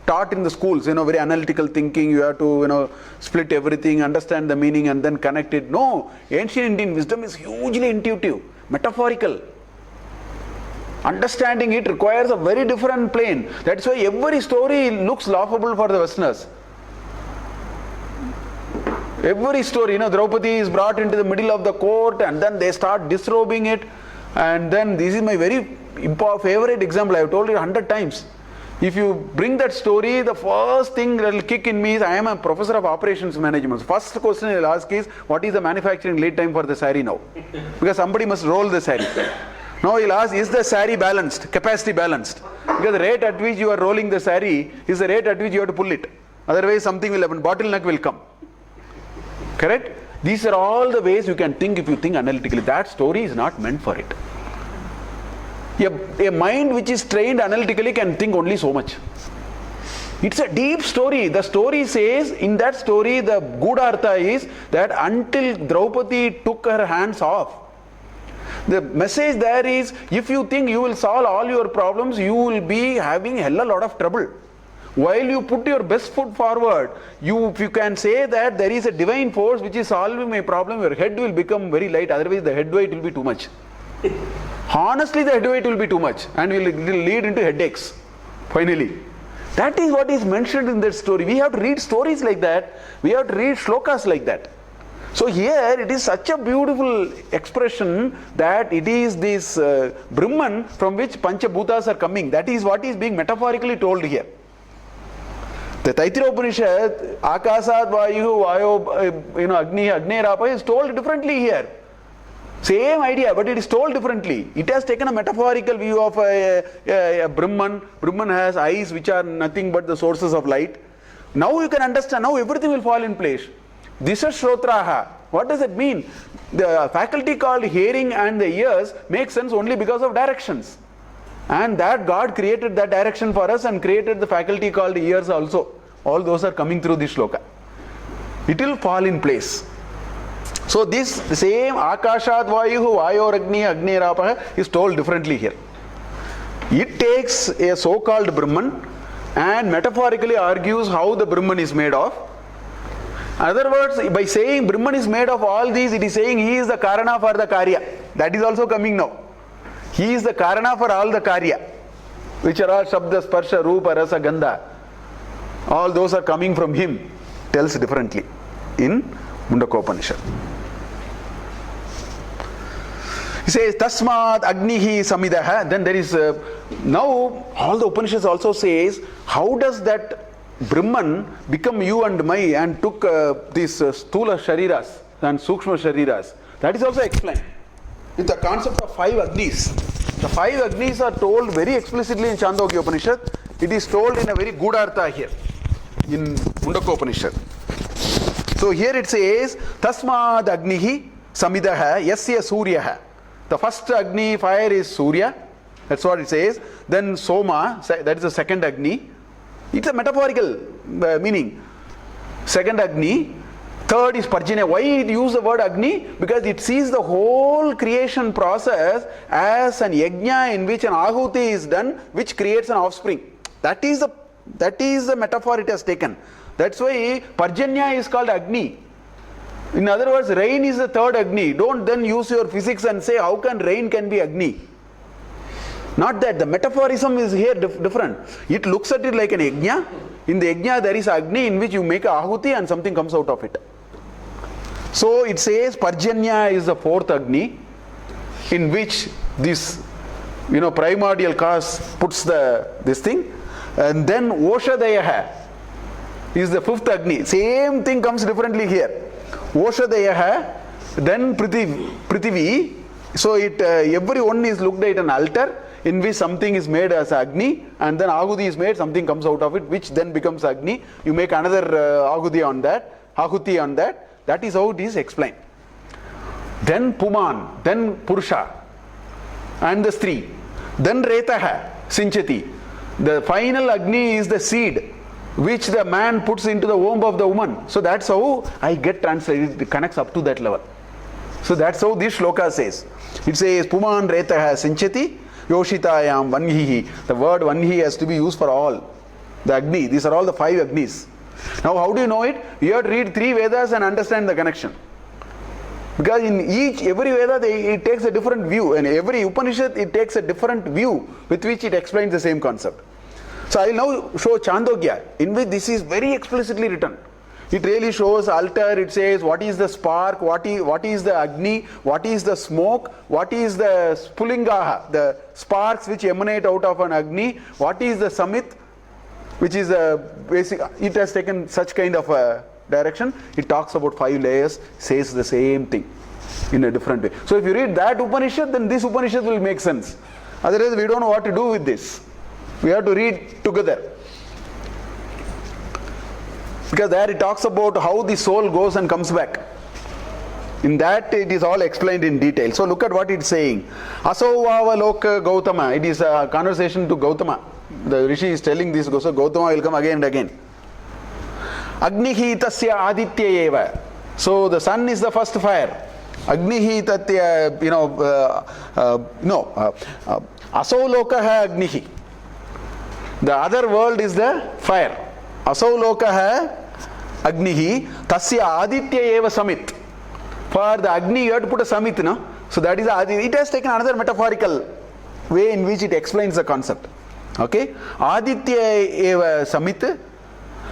taught in the schools, very analytical thinking. You have to split everything, understand the meaning and then connect it. No, ancient Indian wisdom is hugely intuitive, metaphorical. Understanding it requires a very different plane. That's why every story looks laughable for the Westerners. Every story, Draupadi is brought into the middle of the court and then they start disrobing it. And then this is my very favorite example. I have told it 100 times. If you bring that story, the first thing that will kick in me is I am a professor of operations management. First question I will ask is, what is the manufacturing lead time for the saree now? Because somebody must roll the saree. Now he will ask, is the saree balanced, capacity balanced? Because the rate at which you are rolling the saree is the rate at which you have to pull it. Otherwise something will happen, bottleneck will come. Correct? These are all the ways you can think if you think analytically. That story is not meant for it. A mind which is trained analytically can think only so much. It's a deep story. The story says, in that story, the good artha is that until Draupadi took her hands off, the message there is, if you think you will solve all your problems, you will be having a lot of trouble. While you put your best foot forward, if you can say that there is a divine force which is solving my problem, your head will become very light, otherwise the head weight will be too much. Honestly, the head weight will be too much and will lead into headaches, finally. That is what is mentioned in that story. We have to read stories like that. We have to read shlokas like that. So here it is such a beautiful expression that it is this Brahman from which Panchabhutas are coming. That is what is being metaphorically told here. The Taittiriya Upanishad, Akasad Vayu, Vayo, Agni, Rapa is told differently here. Same idea, but it is told differently. It has taken a metaphorical view of a Brahman. Brahman has eyes which are nothing but the sources of light. Now you can understand, now everything will fall in place. Disha Shrotraha. What does it mean? The faculty called hearing and the ears makes sense only because of directions. And that God created that direction for us and created the faculty called ears also. All those are coming through this shloka. It will fall in place. So this same Akashad Vayuhu Vayoragni Agni Rapaha is told differently here. It takes a so-called Brahman and metaphorically argues how the Brahman is made of. In other words, by saying Brahman is made of all these, it is saying he is the Karana for the Karya. That is also coming now. He is the Karana for all the Karya, which are all Shabda, Sparsha, Rupa, Rasa, Gandha. All those are coming from him, tells differently in Mundakopanisad. He says, Tasmat Agnihi Samidaha. Then there is, now all the Upanishads also says, how does that Brahman become you and my and took these Stula Shariras and Sukshma Shariras. That is also explained. In the concept of 5 Agnis. The 5 Agnis are told very explicitly in Chandogya Upanishad. It is told in a very good artha here in Mundakopanisad. So here it says, Tasmad Agnihi Samidaha Yasya Suryaha. The first Agni fire is Surya. That's what it says. Then Soma, that is the second Agni. It's a metaphorical meaning. Second Agni. Third is Parjanya. Why it use the word Agni? Because it sees the whole creation process as an yajna in which an ahuti is done, which creates an offspring. That is the metaphor it has taken. That's why Parjanya is called Agni. In other words, rain is the third Agni. Don't then use your physics and say how can rain can be Agni. Not that. The metaphorism is here different. It looks at it like an yajna. In the yajna there is Agni in which you make a ahuti and something comes out of it. So it says Parjanya is the fourth Agni in which this primordial cause puts this thing. And then Oshadayaha is the fifth Agni. Same thing comes differently here. Oshadayaha, then Prithvi. So every one is looked at an altar in which something is made as Agni, and then Ahuti is made, something comes out of it, which then becomes Agni. You make another Ahuti on that, Ahuti on that. That is how it is explained. Then Puman, then Purusha, and the Stri. Then Retaha, Sinchati. The final Agni is the seed which the man puts into the womb of the woman. So that's how I get translated. It connects up to that level. So that's how this shloka says. It says Puman Retaha Sinchati Yoshitayam Vanhihi. The word Vanhi has to be used for all the Agni. These are all the 5 Agnis. Now how do you know it? You have to read 3 Vedas and understand the connection. Because in every Veda it takes a different view, and every Upanishad it takes a different view with which it explains the same concept. So I will now show Chandogya, in which this is very explicitly written. It really shows altar. It says what is the spark, what is the agni, what is the smoke, what is the spulingaha, the sparks which emanate out of an agni, what is the samit, which is a basic. It has taken such kind of a direction. It talks about 5 layers, says the same thing in a different way. So if you read that Upanishad, then this Upanishad will make sense. Otherwise we don't know what to do with this. We have to read together. Because there it talks about how the soul goes and comes back. In that it is all explained in detail. So look at what it's saying. Asovava loka Gautama. It is a conversation to Gautama. The Rishi is telling this, so Gautama will come again and again. Agnihi tasya aditya eva. So the sun is the first fire. Agnihi tatya, Aso lokaha agnihi. The other world is the fire. Aso lokaha agnihi tasya aditya eva samit. For the agni you have to put a samit, no? So that is aditya. It has taken another metaphorical way in which it explains the concept. Okay? Aditya eva samit.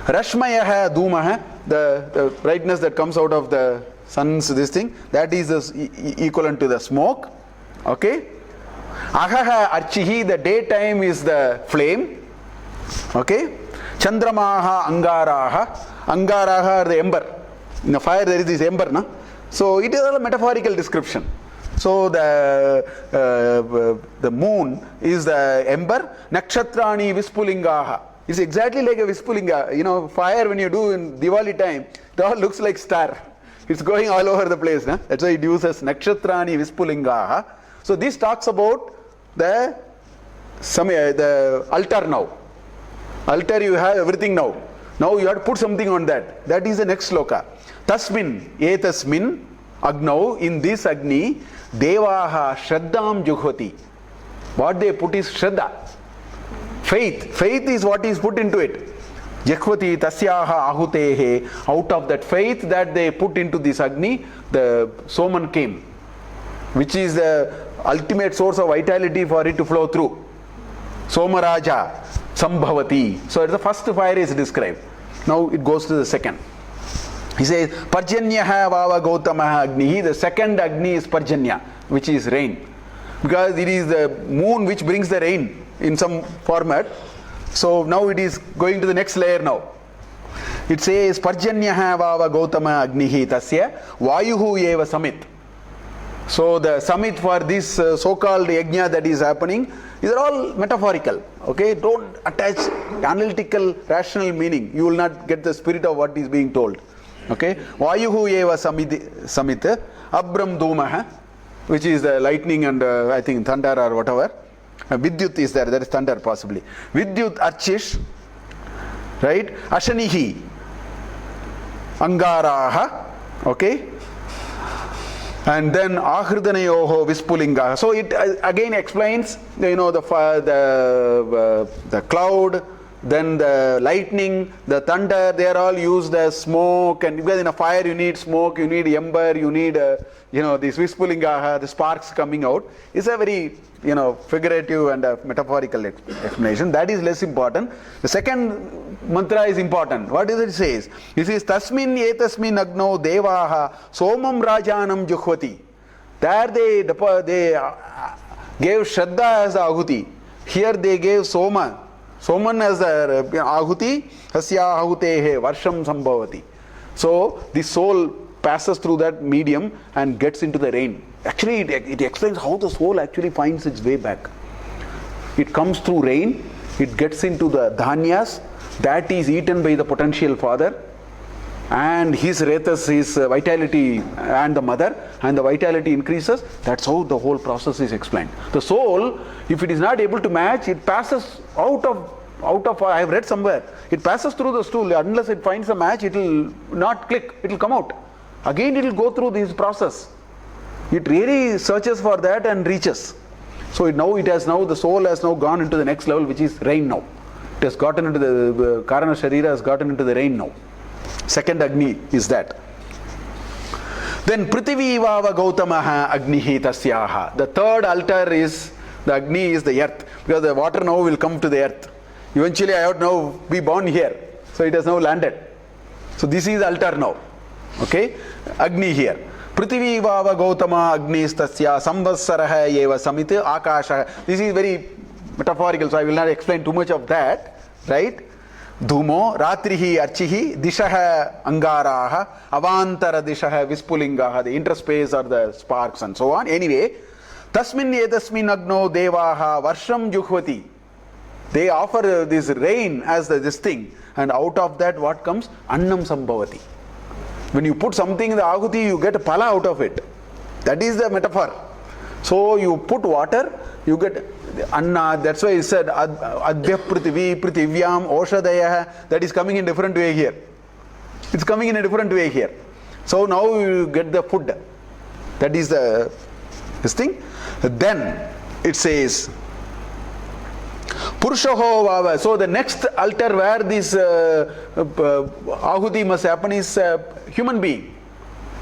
Rashmayaha dhumaha. The brightness that comes out of the sun's this thing, that is equivalent to the smoke. Okay? Ahaha archihi, the daytime is the flame. Okay? Chandramaha angaraha. Angaraha are the ember. In the fire there is this ember, no? So it is a metaphorical description. So the moon is the ember. Nakshatrani vispulingaha. It's exactly like a vispulinga. Fire when you do in Diwali time, it all looks like star. It's going all over the place. No? That's why it uses nakshatrani vispulingaha. So this talks about the altar now. Altar, you have everything now. Now you have to put something on that. That is the next sloka. Tasmin, etasmin, agnau, in this agni, devaha shraddham jughvati. What they put is shraddha. Faith. Faith is what is put into it. Jakhvati tasyaha ahutehe. Out of that faith that they put into this agni, the soman came, which is the ultimate source of vitality for it to flow through. Somaraja sambhavati. So the first fire is described. Now it goes to the second. He says Parjanyaha vava Gautamaha agnihi. The second agni is Parjanya, which is rain. Because it is the moon which brings the rain in some format. So now it is going to the next layer now. It says Parjanyaha vava Gautama agnihi tasya vayuhu eva samit. So the samit for this so-called yajna that is happening, these are all metaphorical. Okay, don't attach analytical, rational meaning. You will not get the spirit of what is being told. Okay, vayuhu eva samit abram dhumaha, which is the lightning and I think thunder or whatever. Vidyut is there is thunder possibly. Vidyut archish, right? Ashanihi angaraha, okay? And then ahridanayoho vispulinga. So it again explains, the cloud, then the lightning, the thunder, they are all used as smoke. And because in a fire you need smoke, you need ember, you need this vispulinga, the sparks coming out. It's a very figurative and metaphorical explanation. That is less important. The second mantra is important. What does it say? It says tasmin etasmin agno devaha somam rajanam juhvati. There they gave shraddha as the ahuti. Here they gave soman as the ahuti. Hasya ahutehe varsham sambhavati. So the soul passes through that medium and gets into the rain. Actually, it explains how the soul actually finds its way back. It comes through rain, it gets into the dhanyas, that is eaten by the potential father, and his retas, his vitality, and the mother, and the vitality increases. That's how the whole process is explained. The soul, if it is not able to match, it passes out of I have read somewhere, it passes through the stool. Unless it finds a match, it will not click, it will come out. Again it will go through this process. It really searches for that and reaches. So the soul has now gone into the next level, which is rain now. It has gotten into the Karana Sharira has gotten into the rain now. Second Agni is that. Then Prithvi Vava Gautamaha Agnihi Tasyaha. The third altar is, the Agni is the earth. Because the water now will come to the earth. Eventually I have to now be born here. So it has now landed. So this is altar now. Okay, Agni here. Prithvi vava Gautama Agnistasya Samvatsaraha eva Samit Akasha. This is very metaphorical, so I will not explain too much of that. Right? Dhumo Ratrihi Archihi Dishaha Angaraha Avantara Dishaha Vispulingaha. The interspace are the sparks and so on. Anyway, Tasmin Etasmin Agno Devaha Varsham Juhvati. They offer this rain as this thing, and out of that what comes? Annam Sambhavati. When you put something in the ahuti, you get a pala out of it. That is the metaphor. So you put water, you get anna. That's why he said adbhya prithvi prithvyam oshadayah. That is coming in different way here. It's coming in a different way here. So now you get the food. That is this thing. Then it says Purushaho Vava. So the next altar where this ahuti must happen is human being.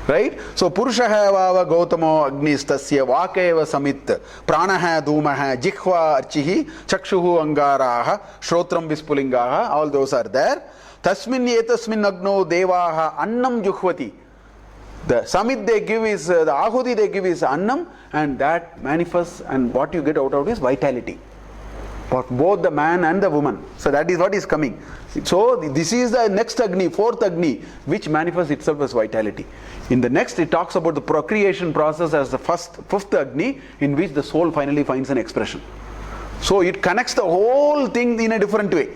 Right? So Purushaha Vava Gautamo Agnistasya Vakeva Samit Pranaha Dhumaha Jikhva Archihi Chakshuhu Angaraha Shrotram Vispulingaha. All those are there. Tasmin Yetasmin Agno Devaha Annam Juhvati. The samit they give is, the ahuti they give is annam, and that manifests, and what you get out of it is vitality. For both the man and the woman. So that is what is coming. So this is the next Agni, fourth Agni, which manifests itself as vitality. In the next it talks about the procreation process as the fifth Agni, in which the soul finally finds an expression. So it connects the whole thing in a different way.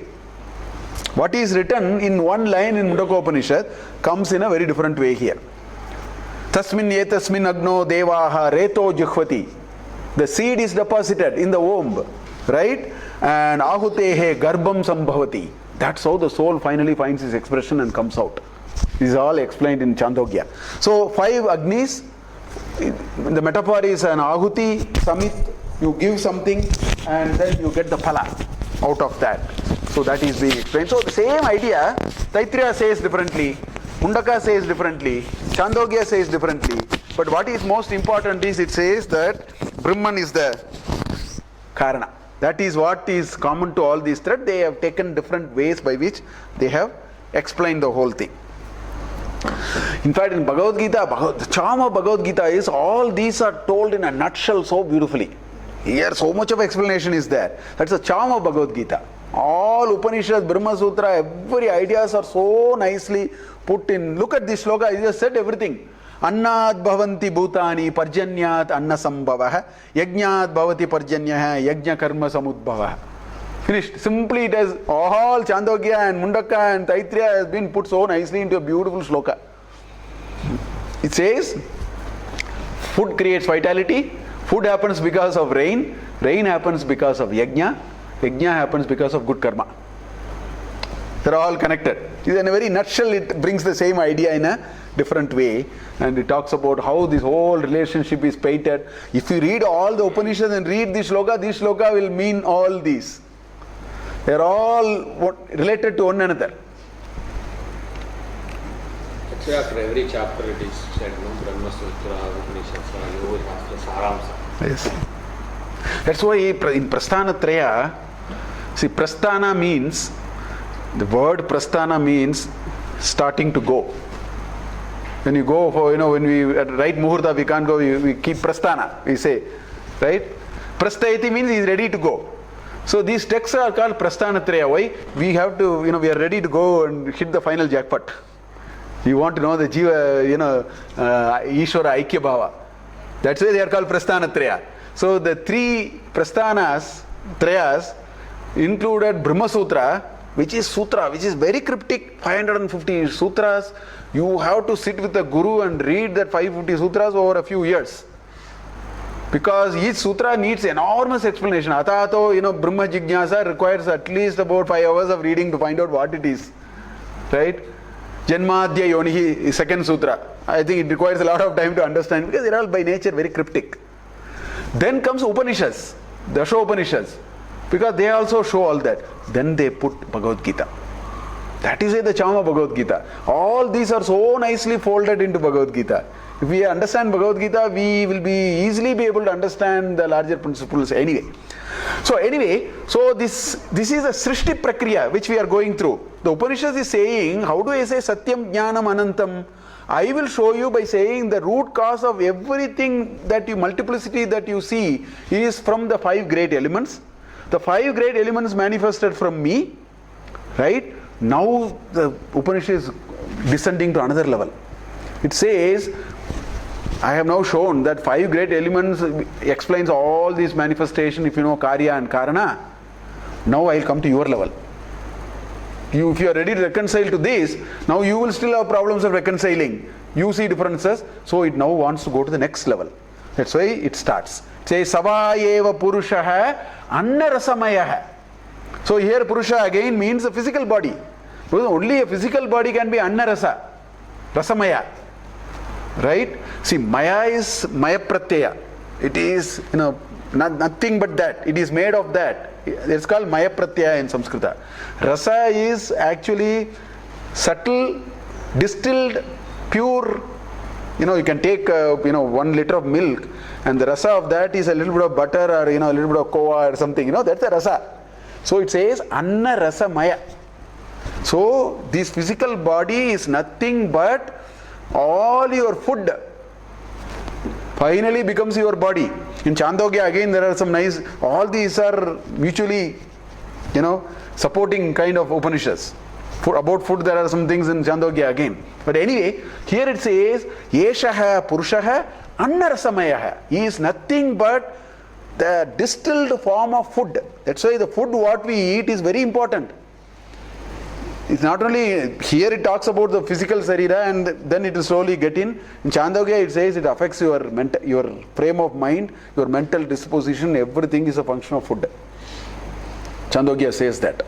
What is written in one line in Mundakopanisad comes in a very different way here. Tasmin yetasmin agno devaha reto juhvati. The seed is deposited in the womb, right? And ahutehe garbham sambhavati. That's how the soul finally finds its expression and comes out. This is all explained in Chandogya. So 5 Agnis. The metaphor is an ahuti, samit. You give something and then you get the phala out of that. So that is being explained. So the same idea, Taittiriya says differently, Mundaka says differently, Chandogya says differently. But what is most important is it says that Brahman is the Karana. That is what is common to all these threads. They have taken different ways by which they have explained the whole thing. In fact, in Bhagavad Gita, the charm of Bhagavad Gita is all these are told in a nutshell so beautifully. Here so much of explanation is there. That's the charm of Bhagavad Gita. All Upanishads, Brahma Sutra, every ideas are so nicely put in. Look at this sloka, he just said everything. Annat bhavanti bhutani parjanyat anna sambhavah yajnat bhavati parjanyaha yajna karma samudbhavah. Finished. Simply it has all Chandogya and Mundaka and Taittiriya has been put so nicely into a beautiful sloka. It says, food creates vitality, food happens because of rain, rain happens because of yajna, yajna happens because of good karma. They're all connected. In a very nutshell, it brings the same idea in a different way, and it talks about how this whole relationship is painted. If you read all the Upanishads and read this sloka will mean all these. They are all related to one another. Actually, after every chapter it is said, no, Brahma Sutra, Upanishad, you will have the Saramsa. Yes. That's why in Prasthanatraya, see, Prasthana means, the word Prasthana means starting to go. When you go for, when we at right Muhurta, we can't go, we keep Prasthana, we say, right? Prasthayati means he is ready to go. So these texts are called Prasthanatraya. Why? We have to, we are ready to go and hit the final jackpot. You want to know the Jiva, Ishvara Aikya Bhava. That's why they are called Prasthanatraya. So the 3 Prasthanas, Trayas, included Brahma Sutra, which is Sutra, which is very cryptic, 550 Sutras. You have to sit with a Guru and read that 550 Sutras over a few years. Because each sutra needs enormous explanation. Atato, Brahma Jignasa requires at least about 5 hours of reading to find out what it is. Right? Janmadhya Yonihi, second sutra. I think it requires a lot of time to understand because they're all by nature very cryptic. Then comes Upanishads, the Dasha Upanishads, because they also show all that. Then they put Bhagavad Gita. That is the charm of Bhagavad Gita. All these are so nicely folded into Bhagavad Gita. If we understand Bhagavad Gita, we will easily be able to understand the larger principles anyway. So anyway, so this is a Srishti Prakriya which we are going through. The Upanishad is saying, how do I say satyam, jnanam, anantam? I will show you by saying the root cause of everything that you, multiplicity that you see is from the 5 great elements. The 5 great elements manifested from me, right? Now the Upanishad is descending to another level. It says, I have now shown that 5 great elements explains all these manifestation, if you know Karya and Karana. Now I will come to your level. If you are ready to reconcile to this, now you will still have problems of reconciling. You see differences, so it now wants to go to the next level. That's why it starts. It says, Savayeva Purushaha Annarasamayaha. So here Purusha again means the physical body. Because only a physical body can be Annarasa, Rasamaya. Right? See, Maya is Maya Pratyaya. It is, nothing but that. It is made of that. It's called Maya Pratyaya in Sanskrita. Rasa is actually subtle, distilled, pure. You can take 1 liter of milk, and the rasa of that is a little bit of butter or a little bit of kova or something. That's the rasa. So it says Anna Rasa Maya. So this physical body is nothing but all your food finally becomes your body. In Chandogya again there are some nice, all these are mutually supporting kind of Upanishads. About food there are some things in Chandogya again. But anyway, here it says Yeshaha Purushaha Annarasamayaha. He is nothing but the distilled form of food. That's why the food what we eat is very important. It's not only, here it talks about the physical sarira and then it will slowly get in. In Chandogya it says it affects your frame of mind, your mental disposition, everything is a function of food. Chandogya says that.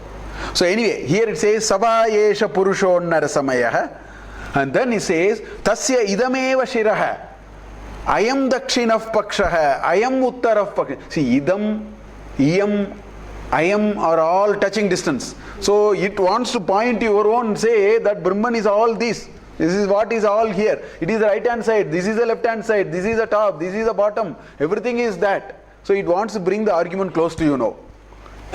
So anyway, here it says Sava Yesha Purushonnarasamayaha, and then he says Tasya Idameva Shiraha, Ayam Dakshinav Pakshaha, Ayam Uttarav Pakshaha. See, Idam, Iyam, Ayam are all touching distance. So it wants to point to your own, say that Brahman is all this. This is what is all here. It is the right hand side, this is the left hand side, this is the top, this is the bottom. Everything is that. So it wants to bring the argument close to you now.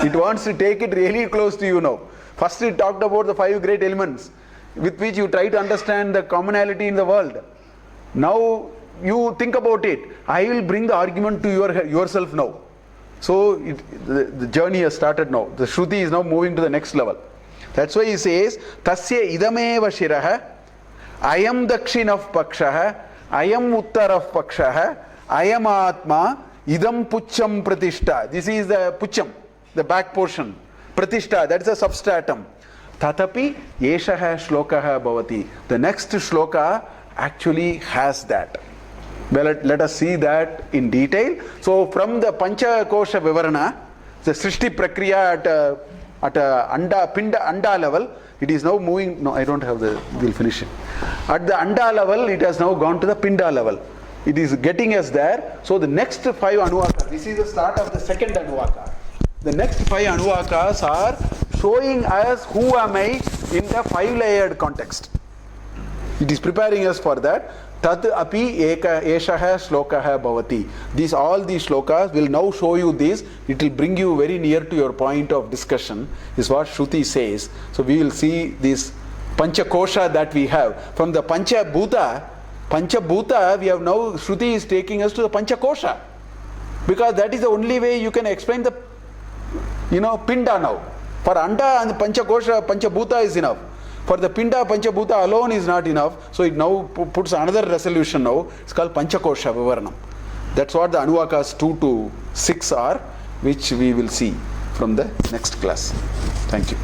It wants to take it really close to you now. First it talked about the 5 great elements with which you try to understand the commonality in the world. Now you think about it. I will bring the argument to yourself now. So the journey has started now. The Shruti is now moving to the next level. That's why he says, Tasya idameva shiraha, Ayam dakshinav pakshaha, Ayam uttarav pakshaha, Ayam atma, idam pucham pratishta. This is the pucham, the back portion. Pratishta, that is a substratum. Tatapi yeshaha shlokaha bhavati. The next shloka actually has that. Well, let us see that in detail. So from the Pancha Kosha Vivarana, the Srishti Prakriya at Anda, Pinda Anda level, it is now moving. No, I don't have we'll finish it. At the Anda level, it has now gone to the Pinda level. It is getting us there. So the next 5 anuvaka, this is the start of the second anuvaka. The next 5 anuvakas are showing us who am I in the 5-layered context. It is preparing us for that. Tad api eshaha shlokaha bhavati. All these shlokas will now show you this. It will bring you very near to your point of discussion, is what Shruti says. So we will see this Pancha Kosha that we have. From the Pancha Bhuta, we have now, Shruti is taking us to the Pancha Kosha. Because that is the only way you can explain the, Pinda now. For Anda and Pancha Kosha, Pancha Bhuta is enough. For the Pinda, Panchabhuta alone is not enough. So it now puts another resolution now. It's called Panchakosha Vivaranam. That's what the Anuvakas 2 to 6 are, which we will see from the next class. Thank you.